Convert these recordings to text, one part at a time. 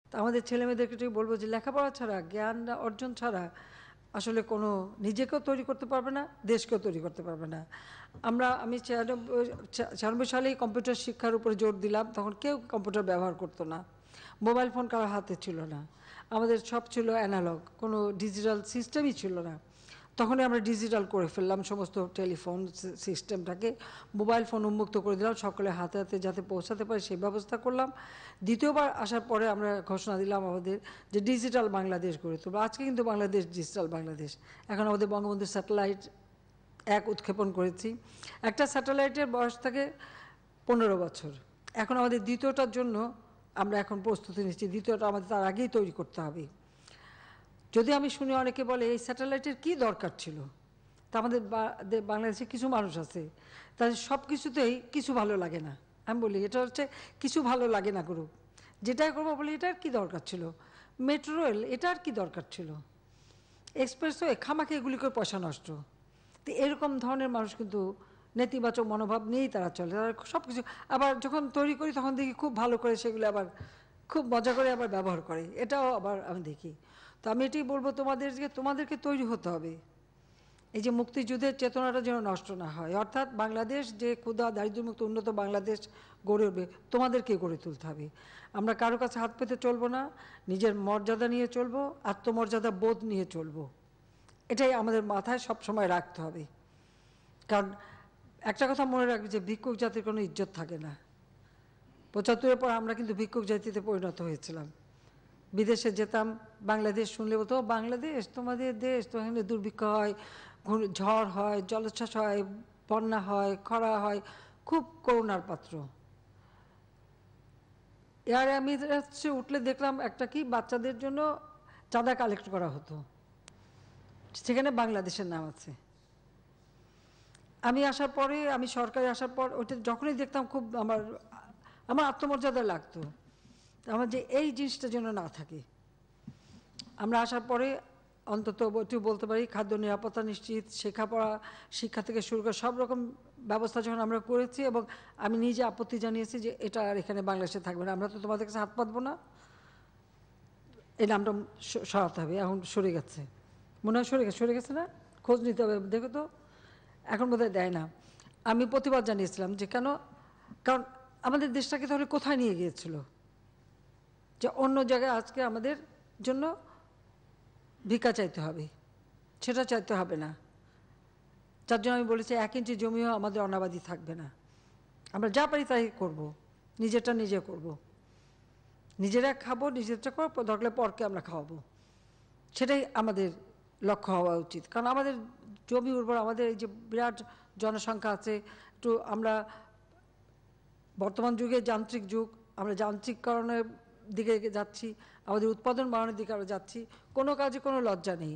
তা আমাদের ছেলেমেয়েদেরকে যদি বলবো যে লেখাপড়া ছাড়া, জ্ঞান অর্জন ছাড়া আসলে কোনো নিজেকেও তৈরি করতে পারবে না, দেশকেও তৈরি করতে পারবে না। আমি 96 সালেই কম্পিউটার শিক্ষার উপরে জোর দিলাম, তখন কেউ কম্পিউটার ব্যবহার করতো না, মোবাইল ফোন কারোর হাতে ছিল না, আমাদের সব ছিল অ্যানালগ, কোনো ডিজিটাল সিস্টেমই ছিল না। তখনই আমরা ডিজিটাল করে ফেললাম সমস্ত টেলিফোন সিস্টেমটাকে, মোবাইল ফোন উন্মুক্ত করে দিলাম, সকলে হাতে হাতে যাতে পৌঁছাতে পারে সেই ব্যবস্থা করলাম। দ্বিতীয়বার আসার পরে আমরা ঘোষণা দিলাম আমাদের যে ডিজিটাল বাংলাদেশ গড়ে তুলব। আজকে কিন্তু বাংলাদেশ ডিজিটাল বাংলাদেশ। এখন আমাদের বঙ্গবন্ধু স্যাটেলাইট 1 উৎক্ষেপণ করেছি। একটা স্যাটেলাইটের বয়স থাকে 15 বছর। এখন আমাদের দ্বিতীয়টার জন্য আমরা এখন প্রস্তুতি নিচ্ছি, দ্বিতীয়টা আমাদের তার আগেই তৈরি করতে হবে। যদি আমি শুনি অনেকে বলে এই স্যাটেলাইটের কী দরকার ছিল, তা আমাদের বাংলাদেশে কিছু মানুষ আছে তাদের সব কিছুতেই কিছু ভালো লাগে না। আমি বলি এটা হচ্ছে কিছু ভালো লাগে না গ্রুপ, যেটাই করবো বলি এটার কী দরকার ছিল, মেট্রো রেল এটার কী দরকার ছিল, এক্সপ্রেসওয়ে খামাকে এগুলি করে পয়সা নষ্ট। তো এরকম ধরনের মানুষ কিন্তু নেতিবাচক মনোভাব নিয়েই তারা চলে, তারা সব কিছু আবার যখন তৈরি করি তখন দেখি খুব ভালো করে সেগুলো আবার খুব মজা করে আবার ব্যবহার করে, এটাও আবার আমি দেখি। তো আমি এটাই বলবো তোমাদেরকে তৈরি হতে হবে, এই যে মুক্তিযুদ্ধের চেতনাটা যেন নষ্ট না হয়, অর্থাৎ বাংলাদেশ যে ক্ষুধা দারিদ্র্যমুক্ত উন্নত বাংলাদেশ গড়ে উঠবে তোমাদেরকে গড়ে তুলতে হবে। আমরা কারো কাছে হাত পেতে চলবো না, নিজের মর্যাদা নিয়ে চলবো, আত্মমর্যাদা বোধ নিয়ে চলবো, এটাই আমাদের মাথায় সব সময় রাখতে হবে। কারণ একটা কথা মনে রাখবে যে ভিক্ষুক জাতির কোনো ইজ্জত থাকে না। 75-এর পর আমরা কিন্তু ভিক্ষুক জাতিতে পরিণত হয়েছিলাম। বিদেশে যেতাম, বাংলাদেশ শুনলে বলতো বাংলাদেশ তোমাদের দেশ, তো এখানে দুর্ভিক্ষ হয়, ঝড় হয়, জলোচ্ছ্বাস হয়, বন্যা হয়, খরা হয়, খুব করুণার পাত্র। এয়ার অ্যাম্বুলেন্সে উঠলে দেখলাম একটা কি বাচ্চাদের জন্য চাঁদা কালেক্ট করা হতো, সেখানে বাংলাদেশের নাম আছে। আমি আসার পরে, আমি সরকারে আসার পর ওইটা যখনই দেখতাম খুব আমার আত্মমর্যাদা লাগতো, আমার যে এই জিনিসটা যেন না থাকে। আমরা আসার পরে অন্তত একটু বলতে পারি খাদ্য নিরাপত্তা নিশ্চিত, শিক্ষা থেকে শুরু করে সব রকম ব্যবস্থা যখন আমরা করেছি, এবং আমি নিজে আপত্তি জানিয়েছি যে এটা আর এখানে বাংলাদেশে থাকবে না, আমরা তো তোমাদের কাছে হাত পাতবো না, এই নামটা সরাতে হবে। এখন সরে গেছে, মনে হয় সরে গেছে না, খোঁজ নিতে হবে, দেখো তো এখন বোধহয় দেয় না। আমি প্রতিবাদ জানিয়েছিলাম যে কেন, কারণ আমাদের দেশটাকে তাহলে কোথায় নিয়ে গিয়েছিল, যে অন্য জায়গায় আজকে আমাদের জন্য ভিক্ষা চাইতে হবে, সেটা চাইতে হবে না। যার জন্য আমি বলেছি 1 ইঞ্চি জমিও আমাদের অনাবাদি থাকবে না, আমরা যা পারি তাই করবো, নিজেরটা নিজে করব, নিজেরা খাবো, নিজেরটা করবো, দরকার পরকে আমরা খাওয়াবো, সেটাই আমাদের লক্ষ্য হওয়া উচিত। কারণ আমাদের জমি উর্বর, আমাদের এই যে বিরাট জনসংখ্যা আছে, একটু আমরা বর্তমান যুগে যান্ত্রিক যুগ, আমরা যান্ত্রিককরণের দিকে যাচ্ছি, আমাদের উৎপাদন বাড়ানোর দিকে আমরা যাচ্ছি, কোনো কাজে কোনো লজ্জা নেই।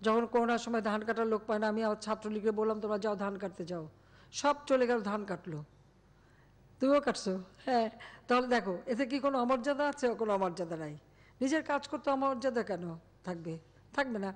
যখন করোনার সময় ধান কাটার লোক পায় না, আমি আমার ছাত্রলীগকে বললাম তোমরা যাও ধান কাটতে যাও, সব চলে গেল ধান কাটলো, তুমিও কাটছো, হ্যাঁ। তাহলে দেখো এতে কি কোনো অমর্যাদা আছে? কোনো অমর্যাদা নাই। নিজের কাজ করতে অমর্যাদা কেন থাকবে? থাকবে না।